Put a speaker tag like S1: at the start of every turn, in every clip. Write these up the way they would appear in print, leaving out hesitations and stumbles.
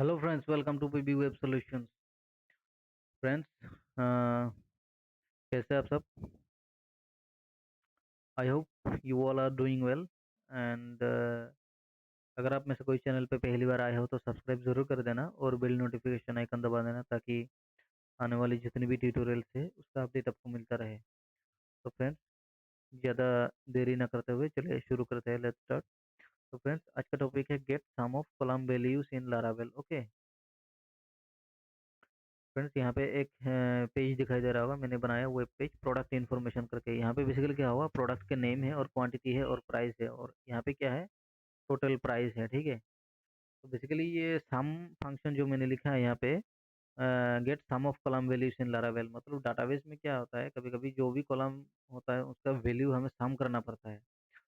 S1: Hello friends, welcome to PB web solutions. Friends, कैसे आप सब? I hope you all are doing well. And अगर आप में से कोई चैनल पे पहली बार आए हो तो सब्सक्राइब जरूर कर देना और बेल नोटिफिकेशन आइकन दबा देना ताकि आने वाली जितनी भी ट्यूटोरियल्स है उसका अपडेट आपको मिलता रहे। तो फ्रेंड्स, ज़्यादा देरी ना करते हुए चलिए शुरू करते हैं। Let's start. तो फ्रेंड्स, आज का टॉपिक है get sum of column values in Laravel. Okay friends, यहाँ पे एक पेज दिखाई दे रहा होगा, मैंने बनाया वेब पेज प्रोडक्ट इन्फॉर्मेशन करके। यहाँ पे बेसिकली क्या होगा, प्रोडक्ट के नेम है और क्वांटिटी है और प्राइस है, और यहाँ पे क्या है, टोटल प्राइस है। ठीक है। तो बेसिकली ये सम फंक्शन जो मैंने लिखा है यहाँ पे, get sum of column values in Laravel, मतलब डाटाबेस में क्या होता है, कभी कभी जो भी कॉलम होता है उसका वैल्यू हमें सम करना पड़ता है।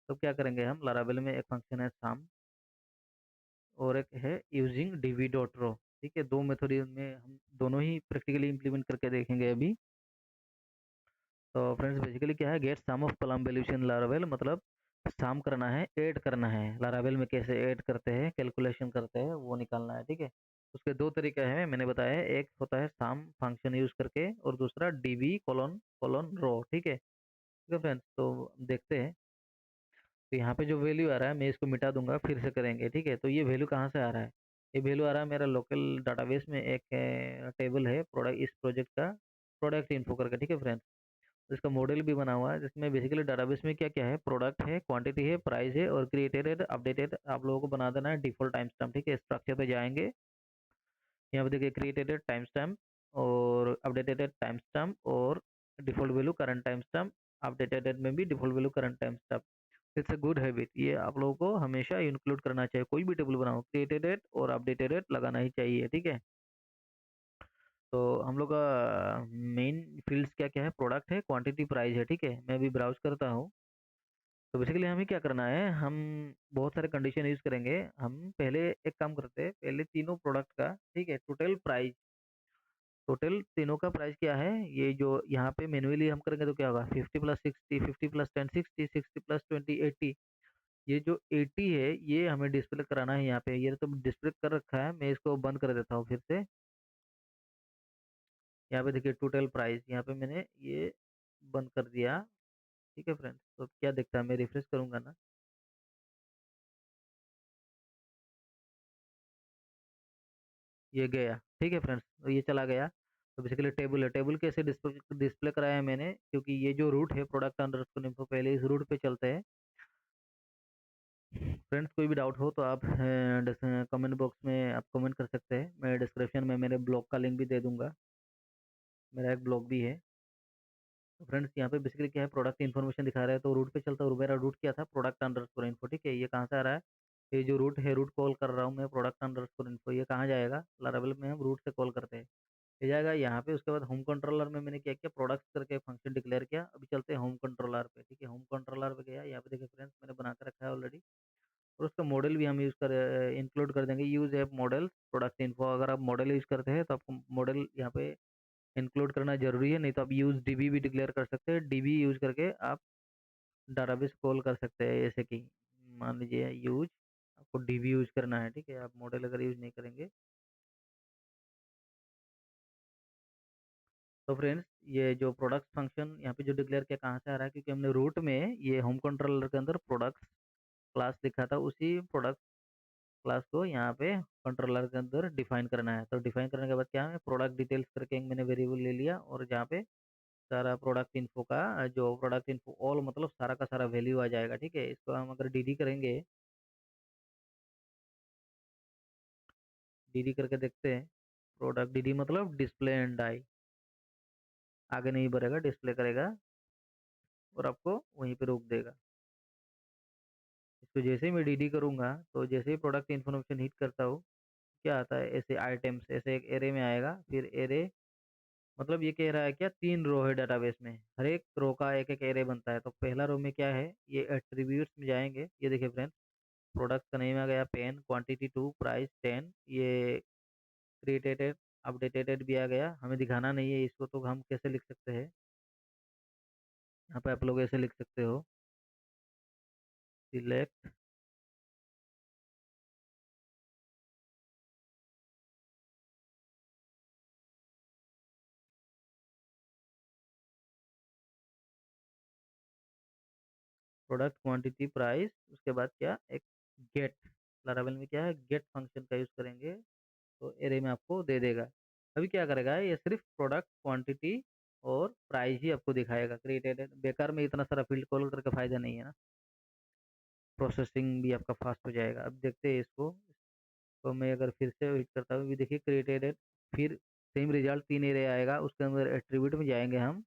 S1: तो क्या करेंगे हम, लारावेल में एक फंक्शन है सम और एक है यूजिंग डीबी डॉट रो। ठीक है, दो मेथड में हम दोनों ही प्रैक्टिकली इंप्लीमेंट करके देखेंगे अभी। तो फ्रेंड्स, बेसिकली क्या है, get sum of column values in Laravel, मतलब सम करना है, ऐड करना है। लारावेल में कैसे ऐड करते हैं, कैलकुलेशन करते हैं, वो निकालना है। ठीक है। उसके दो तरीके हैं, मैंने बताया है। एक होता है सम फंक्शन यूज करके और दूसरा डीबी कॉलन कॉलन रो। ठीक है। ठीक है फ्रेंड्स, तो देखते हैं। तो यहाँ पे जो वैल्यू आ रहा है मैं इसको मिटा दूंगा, फिर से करेंगे। ठीक है। तो ये वैल्यू कहाँ से आ रहा है? ये वैल्यू आ रहा है मेरा लोकल डाटाबेस में, एक टेबल है प्रोडक्ट, इस प्रोजेक्ट का प्रोडक्ट इन्फो करके। ठीक है फ्रेंड्स, इसका मॉडल भी बना हुआ है जिसमें बेसिकली डाटाबेस में क्या क्या है, प्रोडक्ट है, क्वांटिटी है, प्राइस है और क्रिएटेड है, अपडेटेड आप लोगों को बना देना है डिफॉल्ट टाइम स्टैम्प। ठीक है। स्ट्रक्चर पे जाएंगे, यहाँ पे देखिए क्रिएटेड टाइम स्टैम्प और अपडेटेड टाइम स्टैम्प और default value current time stamp. Updated में भी default value current time stamp. It's a good habit, ये आप लोगों को हमेशा इंक्लूड करना चाहिए। कोई भी टेबल बनाओ, क्रिएटेड और अपडेटेड लगाना ही चाहिए। ठीक है। तो हम लोग का मेन फील्ड्स क्या क्या है, प्रोडक्ट है, क्वांटिटी, प्राइस है। ठीक है, मैं अभी ब्राउज करता हूँ। तो बेसिकली हमें क्या करना है, हम बहुत सारे कंडीशन यूज करेंगे। हम पहले एक काम करते हैं, पहले तीनों प्रोडक्ट का, ठीक है, टोटल प्राइस, टोटल तीनों का प्राइस क्या है, ये जो यहाँ पे मैन्युअली हम करेंगे तो क्या होगा, 50 + 60, 50 + 10 60, 60 + 20 80। ये जो 80 है ये हमें डिस्प्ले कराना है यहाँ पे। ये तो डिस्प्ले कर रखा है, मैं इसको बंद कर देता हूँ फिर से। यहाँ पे देखिए टोटल प्राइस, यहाँ पे मैंने ये बंद कर दिया। ठीक है फ्रेंड्स, तो क्या दिखता है, मैं रिफ्रेश करूंगा ना, ये गया। ठीक है फ्रेंड्स, तो ये चला गया। तो बेसिकली टेबल है, टेबल कैसे डिस्प्ले डिस्प्ले कराया है मैंने, क्योंकि ये जो रूट है प्रोडक्ट अंडरस्कोर इन्फो, पहले इस रूट पे चलते हैं। फ्रेंड्स, कोई भी डाउट हो तो आप कमेंट बॉक्स में आप कमेंट कर सकते हैं। मैं डिस्क्रिप्शन में मेरे ब्लॉग का लिंक भी दे दूंगा, मेरा एक ब्लॉग भी है। तो फ्रेंड्स, यहाँ पे बेसिकली क्या है, प्रोडक्ट इन्फॉर्मेशन दिखा रहा है तो रूट पे चलता है, और मेरा रूट क्या था, प्रोडक्ट अंडरस्कोर इन्फो। ठीक है, ये कहाँ से आ रहा है, ये जो रूट है, रूट कॉल कर रहा हूँ मैं, प्रोडक्ट अंडरस्कोर इन्फो, ये कहाँ जाएगा, लारावेल में हम रूट से कॉल करते हैं, ये जाएगा यहाँ पे। उसके बाद होम कंट्रोलर में मैंने क्या किया, प्रोडक्ट्स करके फंक्शन डिक्लेयर किया। अभी चलते हैं होम कंट्रोलर पे। ठीक है, होम कंट्रोलर पे गया, यहाँ पे देखिए फ्रेंड्स मैंने बना के रखा है ऑलरेडी। और उसका मॉडल भी हम यूज कर इंक्लूड कर देंगे, use app model product info. अगर आप मॉडल यूज करते हैं तो आपको मॉडल यहाँ पे इंक्लूड करना जरूरी है, नहीं तो आप यूज डीबी भी डिक्लेयर कर सकते हैं। डीबी यूज करके आप डाटाबेस कॉल कर सकते हैं, जैसे कि मान लीजिए यूज, आपको डीबी यूज करना है। ठीक है, आप मॉडल अगर यूज नहीं करेंगे। तो फ्रेंड्स, ये जो प्रोडक्ट फंक्शन यहाँ पे जो डिक्लेयर किया, कहाँ से आ रहा है, क्योंकि हमने रूट में ये होम कंट्रोलर के अंदर प्रोडक्ट्स क्लास लिखा था, उसी प्रोडक्ट क्लास को यहाँ पे कंट्रोलर के अंदर डिफाइन करना है। तो डिफाइन करने के बाद क्या है, प्रोडक्ट डिटेल्स करके एक मैंने वेरिएबल ले लिया, और जहाँ पे सारा प्रोडक्ट इन्फो का, जो प्रोडक्ट इन्फो ऑल, मतलब सारा का सारा वैल्यू आ जाएगा। ठीक है, इसको हम अगर डीडी करेंगे, डीडी करके देखते हैं। प्रोडक्ट डीडी मतलब डिस्प्ले एंड डाई, आगे नहीं बढ़ेगा, डिस्प्ले करेगा और आपको वहीं पे रोक देगा। इसको जैसे ही मैं डीडी करूंगा, तो जैसे ही प्रोडक्ट इन्फॉर्मेशन हिट करता हूँ, क्या आता है, ऐसे आइटम्स, ऐसे एक एरे में आएगा। फिर एरे मतलब ये कह रहा है क्या, 3 रो है डाटाबेस में, हर एक रो का एक एक एरे बनता है। तो पहला रो में क्या है, ये एट्रीब्यूट्स में जाएंगे, ये देखिए फ्रेंड्स, प्रोडक्ट का नेम आ गया पेन, क्वांटिटी 2, प्राइस 10, ये क्रिएटेड अपडेटेड भी आ गया। हमें दिखाना नहीं है इसको, तो हम कैसे लिख सकते हैं, यहाँ पे आप लोग ऐसे लिख सकते हो, सिलेक्ट प्रोडक्ट क्वांटिटी प्राइस, उसके बाद क्या, एक गेट। लारावेल में क्या है, गेट फंक्शन का यूज करेंगे तो एरे में आपको दे देगा। अभी क्या करेगा, ये सिर्फ प्रोडक्ट क्वांटिटी और प्राइस ही आपको दिखाएगा। क्रिएटेड बेकार में इतना सारा फील्ड कॉल करके फायदा नहीं है ना, प्रोसेसिंग भी आपका फास्ट हो जाएगा। अब देखते हैं इसको। तो मैं अगर फिर से हिट करता हूँ, भी देखिए क्रिएटेड, फिर सेम रिजल्ट 3 एरे आएगा, उसके अंदर एट्रीब्यूट में जाएंगे हम।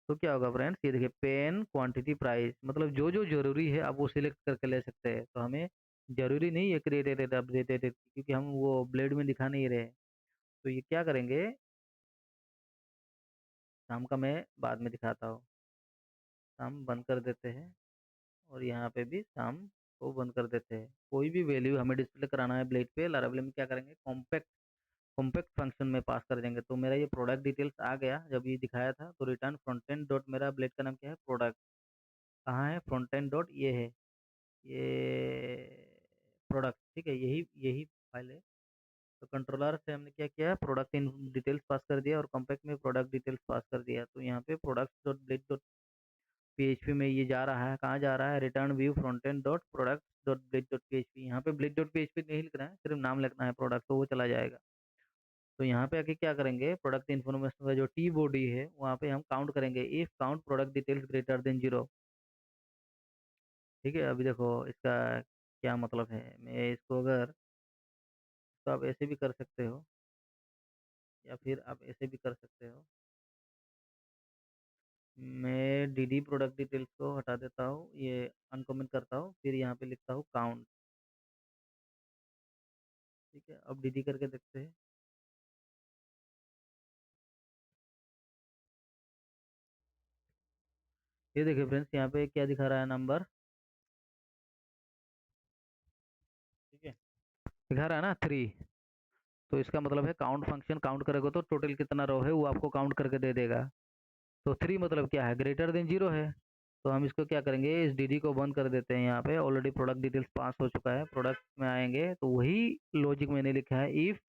S1: तो क्या होगा फ्रेंड्स, ये देखिए पेन क्वांटिटी प्राइस, मतलब जो जो जरूरी है आप वो सिलेक्ट करके ले सकते हैं। तो हमें जरूरी नहीं है क्रिएटेड अपडेटेड, क्योंकि हम वो ब्लेड में दिखा नहीं रहे। तो ये क्या करेंगे, शाम का मैं बाद में दिखाता हूँ। शाम बंद कर देते हैं, और यहाँ पे भी शाम को बंद कर देते हैं। कोई भी वैल्यू हमें डिस्प्ले कराना है ब्लेड पे, लारावेल में क्या करेंगे, कॉम्पैक्ट कॉम्पैक्ट फंक्शन में पास कर देंगे। तो मेरा ये प्रोडक्ट डिटेल्स आ गया जब ये दिखाया था, तो रिटर्न फ्रंट एंड डॉट, मेरा ब्लेड का नाम क्या है, प्रोडक्ट। कहाँ है फ्रंट एंड डॉट, ये है, ये प्रोडक्ट, ठीक है, यही यही फाइल है। तो कंट्रोलर से हमने क्या किया, प्रोडक्ट इन डिटेल्स पास कर दिया, और कॉम्पैक्ट में प्रोडक्ट डिटेल्स पास कर दिया। तो यहाँ पे product dot blade dot PHP में ये जा रहा है, कहाँ जा रहा है, return view front end dot product dot blade dot PHP. यहाँ पे ब्लेड डॉट पीएचपी नहीं लिखना है, सिर्फ नाम लिखना है प्रोडक्ट, तो वो चला जाएगा। तो यहाँ पे आके क्या करेंगे, प्रोडक्ट इन्फॉर्मेशन का जो टी बॉडी है वहाँ पे हम काउंट करेंगे, if count product details greater than 0। ठीक है, अभी देखो इसका क्या मतलब है। मैं इसको अगर, तो आप ऐसे भी कर सकते हो, या फिर आप ऐसे भी कर सकते हो। मैं डी डी प्रोडक्ट डिटेल्स को हटा देता हूँ, ये अनकमेंट करता हूँ, फिर यहाँ पे लिखता हूँ काउंट। ठीक है, अब डी डी करके देखते हैं। ये देखिए फ्रेंड्स, यहाँ पे क्या दिखा रहा है, नंबर। ठीक है, दिखा रहा है ना 3। तो इसका मतलब है काउंट फंक्शन काउंट करेगा तो टोटल कितना रो है वो आपको काउंट करके दे देगा। तो 3 मतलब क्या है, ग्रेटर देन 0 है। तो हम इसको क्या करेंगे, इस डीडी को बंद कर देते हैं। यहाँ पे ऑलरेडी प्रोडक्ट डिटेल्स पास हो चुका है, प्रोडक्ट में आएंगे तो वही लॉजिक मैंने लिखा है, if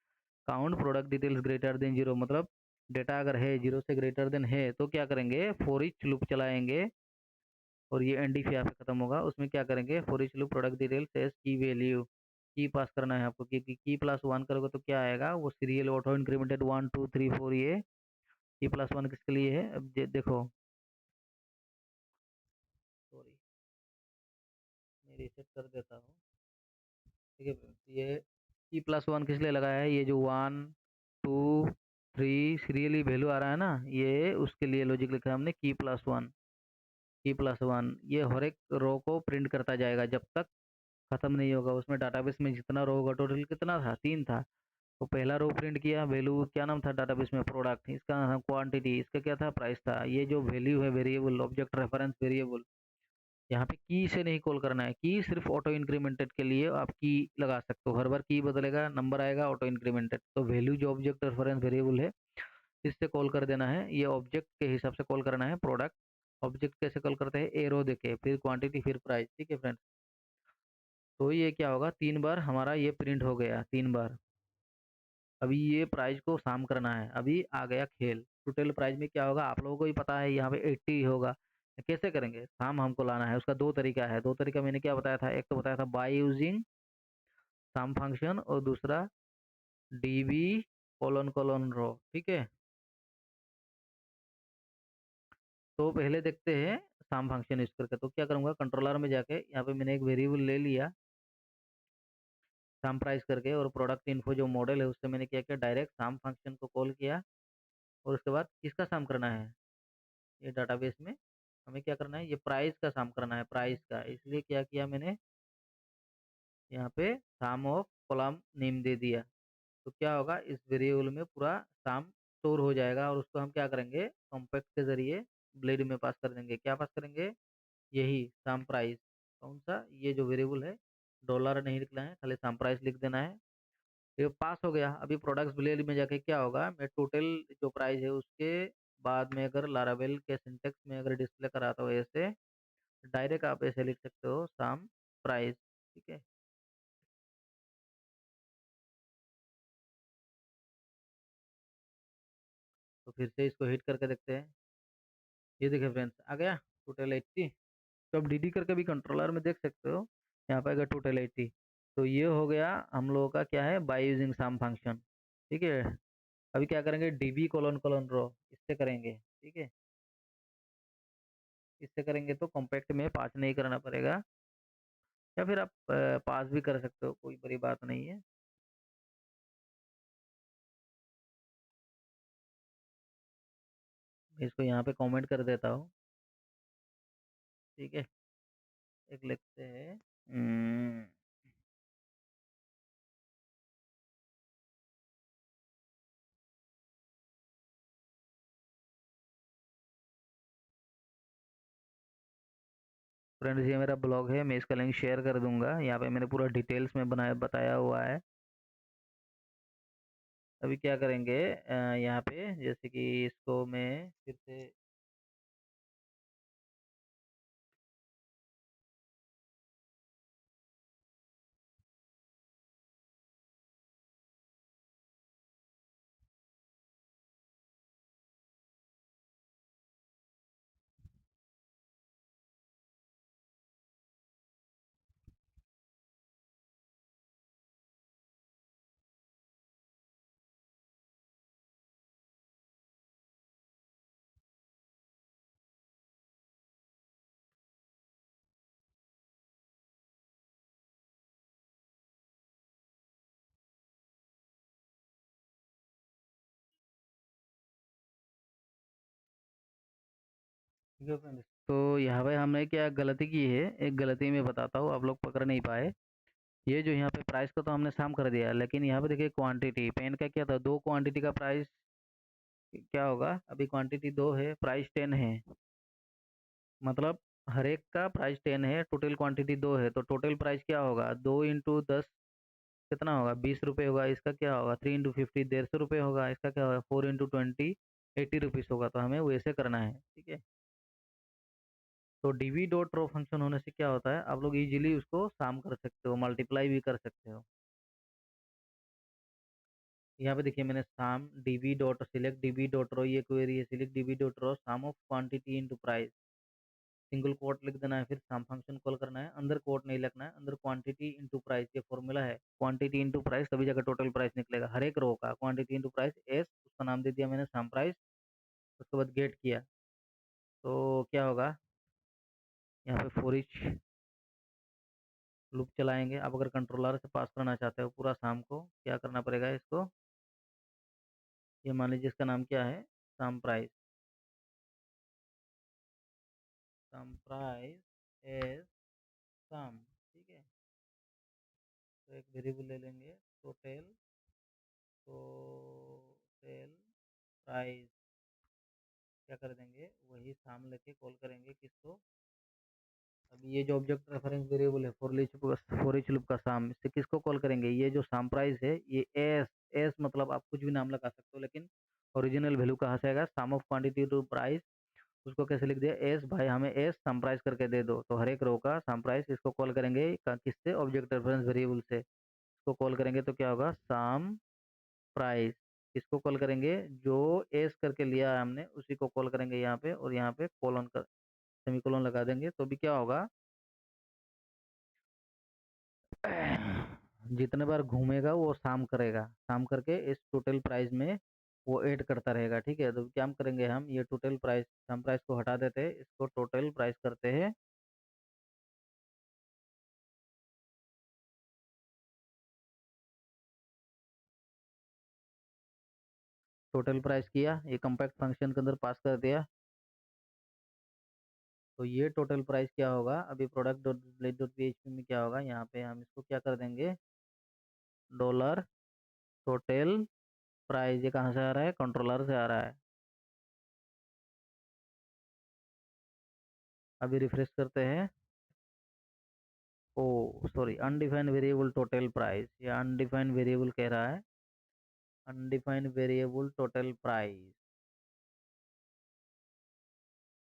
S1: count product details greater than 0, मतलब डेटा अगर है 0 से ग्रेटर देन है तो क्या करेंगे, फॉर ईच लूप चलाएंगे, और ये एनडी यहाँ पे खत्म होगा। उसमें क्या करेंगे, for each loop product details as key value, key pass करना है आपको, की प्लस वन करोगे तो क्या आएगा, वो सीरियल ऑटो इंक्रीमेंटेड 1 2 3 4, ये की प्लस वन किसके लिए है, अब देखो, सॉरी मैं रीसेट कर देता हूँ। ठीक है, ये की प्लस वन किस लिए लगाया है, ये जो 1 2 3 सीरियली वैल्यू आ रहा है ना, ये उसके लिए लॉजिक लिखा है हमने, की प्लस वन ये हर एक रो को प्रिंट करता जाएगा जब तक खत्म नहीं होगा। उसमें डाटाबेस में जितना रो होगा, टोटल कितना था, 3 था। तो पहला रो प्रिंट किया, वैल्यू क्या नाम था डाटाबेस में, प्रोडक्ट, इसका नाम क्वांटिटी, इसका क्या था, प्राइस था। ये जो वैल्यू है वेरिएबल, ऑब्जेक्ट रेफरेंस वेरिएबल, यहाँ पे की से नहीं कॉल करना है। की सिर्फ ऑटो इंक्रीमेंटेड के लिए आप की लगा सकते हो, हर बार की बदलेगा, नंबर आएगा ऑटो इंक्रीमेंटेड। तो वैल्यू जो ऑब्जेक्ट रेफरेंस वेरिएबल है, इससे कॉल कर देना है, ये ऑब्जेक्ट के हिसाब से कॉल करना है प्रोडक्ट। ऑब्जेक्ट कैसे कॉल करते हैं, एरो देके, फिर क्वांटिटी, फिर प्राइस। ठीक है फ्रेंड्स, तो ये क्या होगा, 3 बार हमारा ये प्रिंट हो गया, 3 बार। अभी ये प्राइस को साम करना है, अभी आ गया खेल। टोटल प्राइस में क्या होगा आप लोगों को ही पता है, यहाँ पे 80 होगा। कैसे करेंगे, साम हमको लाना है, उसका दो तरीका है। दो तरीका मैंने क्या बताया था, एक तो बताया था बाय यूजिंग साम फंक्शन, और दूसरा डीबी कोलन कोलन रो। ठीक है, तो पहले देखते हैं साम फंक्शन यूज करके। तो क्या करूंगा, कंट्रोलर में जाके यहाँ पे मैंने एक वेरिएबल ले लिया साम प्राइस करके, और प्रोडक्ट इन्फो जो मॉडल है उससे मैंने क्या किया, डायरेक्ट साम फंक्शन को कॉल किया। और उसके बाद किसका साम करना है, ये डाटाबेस में हमें क्या करना है, ये प्राइस का साम करना है, प्राइस का। इसलिए क्या किया मैंने, यहाँ पे साम ऑफ कॉलम नेम दे दिया। तो क्या होगा, इस वेरिएबल में पूरा साम स्टोर हो जाएगा, और उसको हम क्या करेंगे, कॉम्पैक्ट के जरिए ब्लेड में पास कर देंगे। क्या पास करेंगे, यही साम प्राइस। कौन सा, ये जो वेरिएबल है, डॉलर नहीं लिखना है, खाली साम प्राइस लिख देना है। ये पास हो गया। अभी प्रोडक्ट्स ब्लेड में जाके क्या होगा, मैं टोटल जो प्राइस है उसके बाद में अगर लारावेल के सिंटेक्स में अगर डिस्प्ले कराता हूँ ऐसे, डायरेक्ट आप ऐसे लिख सकते हो, साम प्राइस। ठीक है, तो फिर से इसको हिट करके देखते हैं। ये देखिए फ्रेंड्स, आ गया टोटल 80। तो अब डीडी करके भी कंट्रोलर में देख सकते हो, यहाँ पे आएगा टोटलिटी। तो ये हो गया हम लोगों का क्या है, बाय यूजिंग सम फंक्शन। ठीक है, अभी क्या करेंगे, डीबी कोलन कोलन रो, इससे करेंगे। ठीक है, इससे करेंगे तो कॉम्पैक्ट में पास नहीं करना पड़ेगा, या फिर आप पास भी कर सकते हो, कोई बड़ी बात नहीं है। मैं इसको यहाँ पे कमेंट कर देता हूँ। ठीक है, एक लिखते हैं फ्रेंड्स, ये मेरा ब्लॉग है, मैं इसका लिंक शेयर कर दूंगा, यहाँ पे मैंने पूरा डिटेल्स में बनाया बताया हुआ है। अभी क्या करेंगे, यहाँ पे जैसे कि इसको मैं फिर से ठीक है फ्रेंड्स, तो यहाँ पे हमने क्या गलती की है, एक गलती मैं बताता हूँ, आप लोग पकड़ नहीं पाए। ये जो यहाँ पे प्राइस का तो हमने साम कर दिया, लेकिन यहाँ पे देखिए क्वांटिटी पेन का क्या था, दो क्वांटिटी का प्राइस क्या होगा, अभी क्वांटिटी दो है, प्राइस 10 है, मतलब हर एक का प्राइस 10 है, टोटल क्वांटिटी दो है, तो टोटल प्राइस क्या होगा, 2 × 10 कितना होगा, 20 रुपये होगा। इसका क्या होगा, 3 × 50 150 रुपये होगा। इसका क्या होगा, 4 × 20 80 रुपीज़ होगा। तो हमें वैसे करना है। ठीक है, तो डीवी डॉट रो फंक्शन होने से क्या होता है, आप लोग इजीली उसको साम कर सकते हो, मल्टीप्लाई भी कर सकते हो। यहाँ पे देखिए मैंने sum DB dot select DB dot raw, ये क्वेरी है, select DB dot raw sum of quantity into price, single quote लिख देना है, फिर सम फंक्शन कॉल करना है, अंदर कोट नहीं लिखना है, अंदर क्वांटिटी इनटू प्राइस, ये फॉर्मूला है, क्वांटिटी इनटू प्राइस तभी जाकर टोटल प्राइस निकलेगा, हर एक रो का क्वांटिटी इनटू प्राइस एस, उसका नाम दे दिया मैंने सम प्राइस। उसके बाद गेट किया, तो क्या होगा, यहाँ पे फॉर ईच लूप चलाएंगे। अब अगर कंट्रोलर से पास करना चाहते हो पूरा सम को, क्या करना पड़ेगा इसको, ये मान लीजिए इसका नाम क्या है, sum price, sum price as sum. ठीक है, तो एक वेरिएबल ले लेंगे, टोटल टोटल प्राइस, क्या कर देंगे, वही साम लेके कॉल करेंगे किसको। अब ये जो ऑब्जेक्ट रेफरेंस वेरिएबल है फॉर ईच लूप का साम, इससे किसको कॉल करेंगे, ये जो साम प्राइस है, ये एस, एस मतलब आप कुछ भी नाम लगा सकते हो, लेकिन ओरिजिनल वैल्यू कहाँ से आएगा, सम ऑफ क्वांटिटी टू प्राइस। उसको कैसे लिख दिया, एस भाई हमें एस सम प्राइस करके दे दो, तो हर एक रो का सम प्राइस, इसको कॉल करेंगे किससे, ऑब्जेक्ट रेफरेंस वेरिएबल से। इसको कॉल करेंगे तो क्या होगा, सम प्राइस। इसको कॉल करेंगे, जो एस करके लिया है हमने उसी को कॉल करेंगे यहाँ पे, और यहाँ पे कोलन कर सेमीकोलन लगा देंगे, तो भी क्या होगा जितने बार घूमेगा वो शाम करेगा, शाम करके इस टोटल प्राइस में वो ऐड करता रहेगा। ठीक है, तो क्या हम करेंगे, हम ये टोटल प्राइस सम प्राइस को हटा देते हैं, इसको टोटल प्राइस करते हैं। टोटल प्राइस किया, ये कम्पैक्ट फंक्शन के अंदर पास कर दिया, तो ये टोटल प्राइस क्या होगा, अभी product dot display dot PHP में क्या होगा, यहाँ पे हम इसको क्या कर देंगे, डॉलर टोटल प्राइस, ये कहाँ से आ रहा है, कंट्रोलर से आ रहा है। अभी रिफ्रेश करते हैं, oh sorry, undefined variable total price, ये अनडिफाइंड वेरिएबल कह रहा है, undefined variable total price,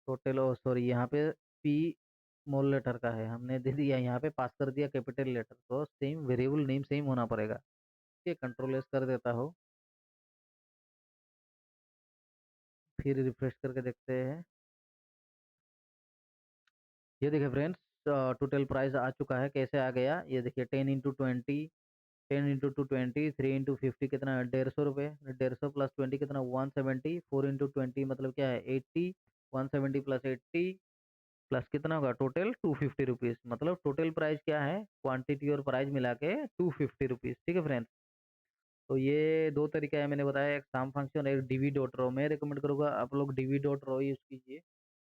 S1: total, oh sorry, यहाँ पे पी स्मॉल लेटर का है, हमने दे दिया यहाँ पे, पास कर दिया कैपिटल लेटर, तो सेम वेरिएबल नेम सेम होना पड़ेगा। ठीक है, कंट्रोल एस कर देता हो, फिर रिफ्रेश करके देखते हैं, ये देखिए फ्रेंड्स, टोटल प्राइस आ चुका है। कैसे आ गया ये देखिए, 10 × 20, 10 × 2 20, 3 × 50 कितना, 150 रुपये। 150 प्लस 20 कितना, 170। 4 × 20 मतलब क्या है, 80। 170 प्लस 80 प्लस कितना होगा, टोटल 250 रुपीज़। मतलब टोटल प्राइस क्या है, क्वांटिटी और प्राइस मिला के 250 रुपीज़। ठीक है फ्रेंड्स। तो ये दो तरीका है मैंने बताया, एक साम फंक्शन, एक डीवी डॉट रो। मैं रिकमेंड करूँगा आप लोग डीवी डॉट रो यूज़ कीजिए।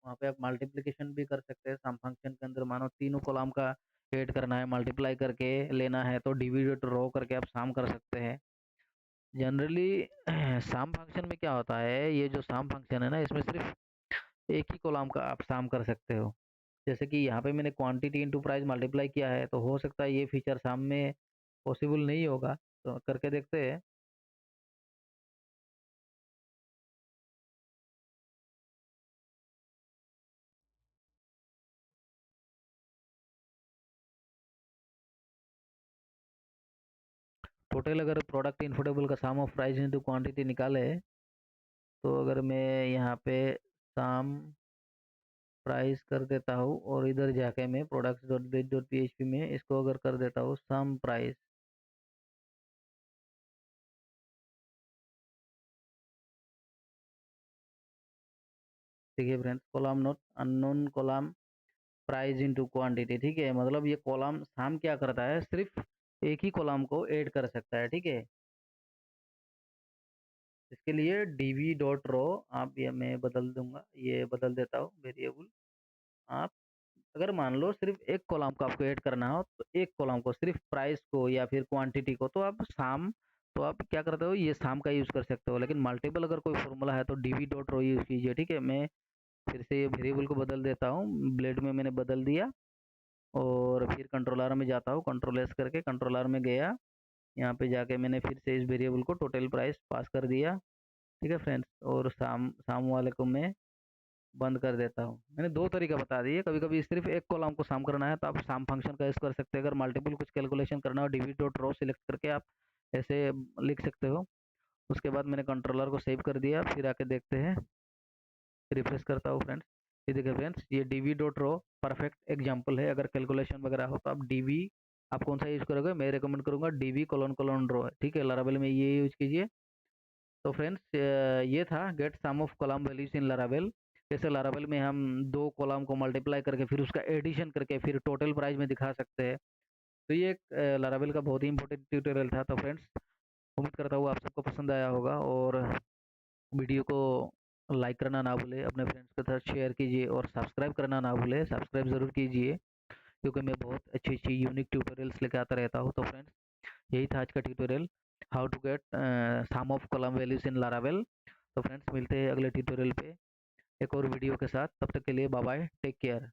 S1: वहाँ पे आप मल्टीप्लिकेशन भी कर सकते हैं। सम फंक्शन के अंदर मानो तीनों कॉलम का ऐड करना है, मल्टीप्लाई करके लेना है, तो डिविडेड रो करके आप साम कर सकते हैं। जनरली साम फंक्शन में क्या होता है, ये जो साम फंक्शन है ना, इसमें सिर्फ एक ही कॉलम का आप साम कर सकते हो। जैसे कि यहाँ पे मैंने क्वांटिटी इंटू प्राइस मल्टीप्लाई किया है, तो हो सकता है ये फीचर साम में पॉसिबल नहीं होगा। तो करके देखते हैं। टोटल अगर प्रोडक्ट इनफोर्डेबल का psalm of price into quantity निकाले, तो अगर मैं यहाँ पे साम प्राइस कर देता हूँ और इधर जाके मैं प्रोडक्ट्स डॉट बेच डॉट पी में इसको अगर कर देता हूँ सम प्राइस, देखिए friends, column note unknown column price into quantity. ठीक है, मतलब ये कॉलम सम क्या करता है, सिर्फ एक ही कॉलम को ऐड कर सकता है। ठीक है, इसके लिए डीवी डॉट रो आप, ये मैं बदल दूंगा, ये बदल देता हूँ वेरिएबल। आप अगर मान लो सिर्फ एक कॉलम को आपको ऐड करना हो, तो एक कॉलम को सिर्फ प्राइस को या फिर क्वांटिटी को, तो आप साम, तो आप क्या करते हो, ये साम का यूज कर सकते हो। लेकिन मल्टीपल अगर कोई फॉर्मूला है तो डीवी डॉट रो यूज कीजिए। ठीक है, मैं फिर से ये वेरिएबल को बदल देता हूँ, ब्लेड में मैंने बदल दिया और फिर कंट्रोलर में जाता हूँ, कंट्रोल एस करके कंट्रोलर में गया। यहाँ पे जाके मैंने फिर से इस वेरिएबल को टोटल प्राइस पास कर दिया। ठीक है फ्रेंड्स, और साम साम वाले को मैं बंद कर देता हूँ। मैंने दो तरीका बता दिए। कभी कभी सिर्फ एक कॉलम को साम करना है तो आप साम फंक्शन का यूज कर सकते हैं। अगर मल्टीपल कुछ कैलकुलेशन करना हो, डिवी डॉट रो सिलेक्ट करके आप ऐसे लिख सकते हो। उसके बाद मैंने कंट्रोलर को सेव कर दिया, फिर आके देखते हैं, रिफ्रेश करता हूँ फ्रेंड्स। ये देखिए फ्रेंड्स, ये DB dot raw perfect example है। अगर कैलकुलेशन वगैरह हो तो आप डीवी, आप कौन सा यूज करोगे, मैं रिकमेंड करूंगा डीवी कोलोन कोलोन रो। ठीक है, लारावेल में ये यूज कीजिए। तो फ्रेंड्स, ये था get sum of column values in Laravel. जैसे लारावेल में हम दो कॉलम को मल्टीप्लाई करके फिर उसका एडिशन करके फिर टोटल प्राइस में दिखा सकते हैं। तो ये एक लारावेल का बहुत ही इंपॉर्टेंट ट्यूटोरियल था। तो फ्रेंड्स, उम्मीद करता हूँ आप सबको पसंद आया होगा, और वीडियो को लाइक करना ना भूले, अपने फ्रेंड्स के साथ शेयर कीजिए, और सब्सक्राइब करना ना भूले, सब्सक्राइब ज़रूर कीजिए, क्योंकि मैं बहुत अच्छी अच्छी यूनिक ट्यूटोरियल्स लेके आता रहता हूँ। तो फ्रेंड्स, यही था आज का tutorial, how to get sum of column values in Laravel. तो फ्रेंड्स, मिलते हैं अगले ट्यूटोरियल पे एक और वीडियो के साथ। तब तक के लिए बाय बाय, टेक केयर।